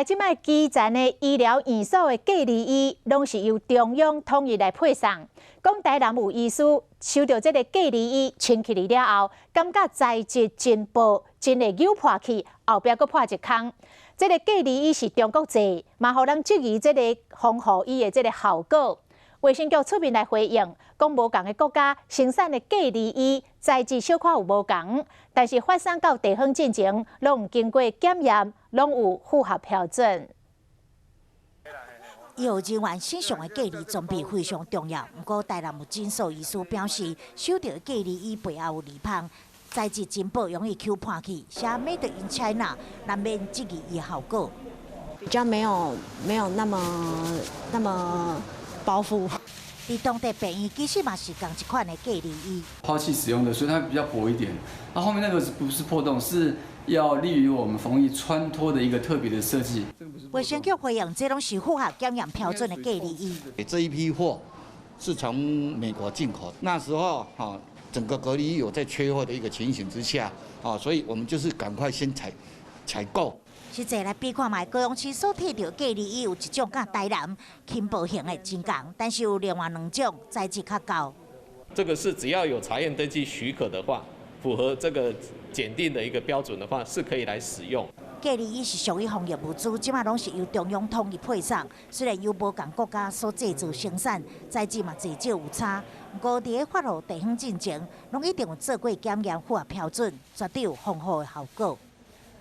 即摆基层的医疗院所的隔离衣，拢是由中央统一来配送。讲台南有医师收到这个隔离衣，穿起来了后，感觉材质真薄，真会扭破去，后壁阁破一空。这个隔离衣是中国制，嘛，互人质疑这个防护衣的这个效果。卫生局出面来回应，讲无共的国家生产的隔离衣材质小可有无共，但是发送到地方进前，拢有经过检验，拢有符合标准。医护人员身上的隔离装备非常重要，不过台南有诊所医师表示，收到的隔离衣背后有裂缝，材质真薄，容易扭破去，写 Made in China， 难免质疑伊的效果。比较没有那么包覆。伫当地病院其实嘛是同一款的隔离衣，抛弃使用的，所以它比较薄一点。那后面那个不是破洞，是要利于我们防疫穿脱的一个特别的设计。卫生局回应，这拢是符合检验标准的隔离衣。这一批货是从美国进口，那时候整个隔离衣有在缺货的一个情形之下，所以我们就是赶快先采购。实际来比看卖，高雄市所摕到隔离衣有一种甲台南轻薄型的真共，但是有另外2种材质较高。这个是只要有查验登记许可的话，符合这个检定的一个标准的话，是可以来使用。隔离衣是属于防疫物资，即马拢是由中央统一配送。虽然有无共国家所制作生产，材质嘛侪少有差，不过伫个发落地方进前，拢一定有做过检验符合标准，绝对有防护的效果。